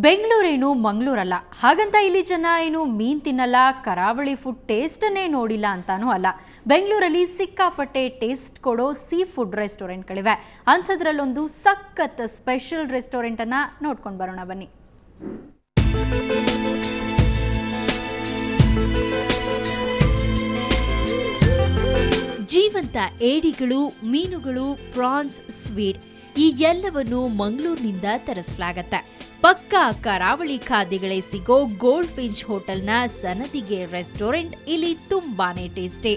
ಬೆಂಗಳೂರೇನು ಮಂಗಳೂರಲ್ಲ. ಹಾಗಂತ ಇಲ್ಲಿ ಜನ ಏನು ಮೀನು ತಿನ್ನಲ್ಲ, ಕರಾವಳಿ ಫುಡ್ ಟೇಸ್ಟನ್ನೇ ನೋಡಿಲ್ಲ ಅಂತಾನೂ ಅಲ್ಲ. ಬೆಂಗಳೂರಲ್ಲಿ ಸಿಕ್ಕಾಪಟ್ಟೆ ಟೇಸ್ಟ್ ಕೊಡೋ ಸೀ ಫುಡ್ ರೆಸ್ಟೋರೆಂಟ್ಗಳಿವೆ. ಅಂಥದ್ರಲ್ಲೊಂದು ಸಖತ್ ಸ್ಪೆಷಲ್ ರೆಸ್ಟೋರೆಂಟನ್ನು ನೋಡ್ಕೊಂಡು ಬರೋಣ ಬನ್ನಿ. ಜೀವಂತ ಏಡಿಗಳು, ಮೀನುಗಳು, ಪ್ರಾನ್ಸ್, ಸ್ವೀಟ್ ಈ ಎಲ್ಲವನ್ನು ಮಂಗಳೂರಿನಿಂದ ತರಿಸಲಾಗತ್ತೆ. ಪಕ್ಕಾ ಕರಾವಳಿ ಖಾದ್ಯಗಳೇ ಸಿಗೋ ಗೋಲ್ಡ್ ಫಿಂಚ್ ಹೋಟೆಲ್ನ ಸನದಿಗೆ ರೆಸ್ಟೋರೆಂಟ್ ಇಲ್ಲಿ ತುಂಬಾನೇ ಟೇಸ್ಟಿ.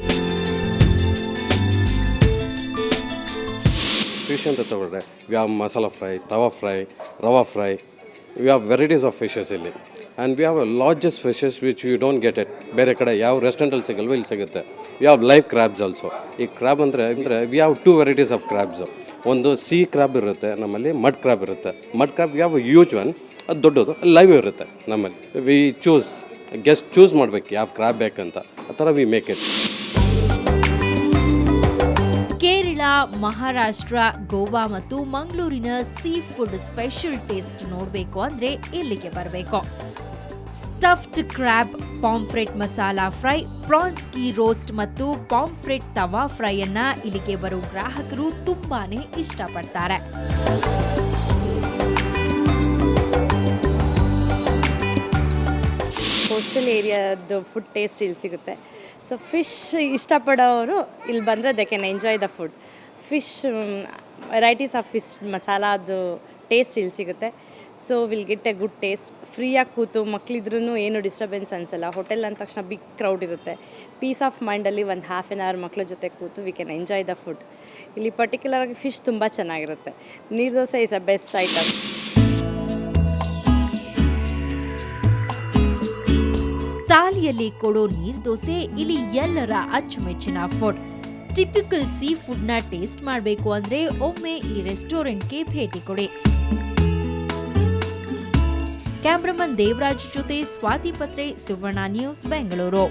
ಫಿಶ್ ಅಂತ ತಗೊಂಡ್ರೆ we have masala fry, tawa fry, rava fry, we have varieties of fishes ಇಲ್ಲಿ. And we have largest fishes which you don't get it. ಬೇರೆ ಕಡೆ ಯಾವ ರೆಸ್ಟೋರೆಂಟಲ್ಲಿ ಸಿಗಲ್ವೋ ಇಲ್ಲಿ ಸಿಗುತ್ತೆ. We have live crabs also. ಈ ಕ್ರ್ಯಾಬ್ ಅಂದರೆ we have 2 varieties of crabs. ಒಂದು ಸಿ ಕ್ರ್ಯಾಬ್ ಇರುತ್ತೆ, ನಮ್ಮಲ್ಲಿ ಮಡ್ ಕ್ರ್ಯಾಬ್ ಇರುತ್ತೆ. Mud crab we have huge one, ಅದು ದೊಡ್ಡದು ಲೈವ್ ಇರುತ್ತೆ ನಮ್ಮಲ್ಲಿ. ವಿ ಗೆಸ್ಟ್ ಚೂಸ್ ಮಾಡಬೇಕು ಯಾವ ಕ್ರ್ಯಾಬ್ ಬೇಕಂತ, ಆ ಥರ we make it. Kerala, Maharashtra, Goa ಮತ್ತು ಮಂಗಳೂರಿನ ಸೀ ಫುಡ್ ಸ್ಪೆಷಲ್ ಟೇಸ್ಟ್ ನೋಡಬೇಕು ಅಂದರೆ ಇಲ್ಲಿಗೆ ಬರಬೇಕು. Stuffed crab, pomfret masala fry, prawns ghee roast ಮತ್ತು ಪಾಂಫ್ರೆಟ್ ತವಾ ಫ್ರೈಯನ್ನ ಇಲ್ಲಿಗೆ ಬರೋ ಗ್ರಾಹಕರು ತುಂಬಾನೇ ಇಷ್ಟಪಡ್ತಾರೆ. ಕೋಸ್ಟಲ್ ಏರಿಯಾದ ಫುಡ್ ಟೇಸ್ಟ್ ಇಲ್ಲಿ ಸಿಗುತ್ತೆ. ಸೊ ಫಿಶ್ ಇಷ್ಟಪಡೋರು ಇಲ್ಲಿ ಬಂದರೆ they can enjoy the food. Fish varieties of fish ಮಸಾಲಾದು ಟೇಸ್ಟ್ ಇಲ್ಲಿ ಸಿಗುತ್ತೆ. So will get a good taste. ಫ್ರೀಯಾಗಿ ಕೂತು ಮಕ್ಕಳಿದ್ರೂ ಏನು ಡಿಸ್ಟರ್ಬೆನ್ಸ್ ಅನಿಸಲ್ಲ. ಹೋಟೆಲ್ ಅಂದ ತಕ್ಷಣ ಬಿಗ್ ಕ್ರೌಡ್ ಇರುತ್ತೆ. ಪೀಸ್ ಆಫ್ ಮೈಂಡಲ್ಲಿ ಒಂದು ಹಾಫ್ ಆನ್ ಅವರ್ ಮಕ್ಕಳ ಜೊತೆ ಕೂತು we can enjoy the food. ಇಲ್ಲಿ ಪರ್ಟಿಕ್ಯುಲರಾಗಿ ಫಿಶ್ ತುಂಬ ಚೆನ್ನಾಗಿರುತ್ತೆ. Neer dosa is a best item. ತಾಲಿಯಲ್ಲಿ ಕೊಡೋ ನೀರು ದೋಸೆ ಇಲ್ಲಿ ಎಲ್ಲರ ಅಚ್ಚುಮೆಚ್ಚಿನ ಫುಡ್. ಟಿಪಿಕಲ್ ಸೀ ಫುಡ್ನ ಟೇಸ್ಟ್ ಮಾಡಬೇಕು ಅಂದರೆ ಒಮ್ಮೆ ಈ ರೆಸ್ಟೋರೆಂಟ್ಗೆ ಭೇಟಿ ಕೊಡಿ. ಕ್ಯಾಮ್ರಾಮನ್ ದೇವರಾಜ್ ಜೊತೆ ಸ್ವಾತಿ ಪತ್ರೆ, ಸುವರ್ಣ ನ್ಯೂಸ್, ಬೆಂಗಳೂರು.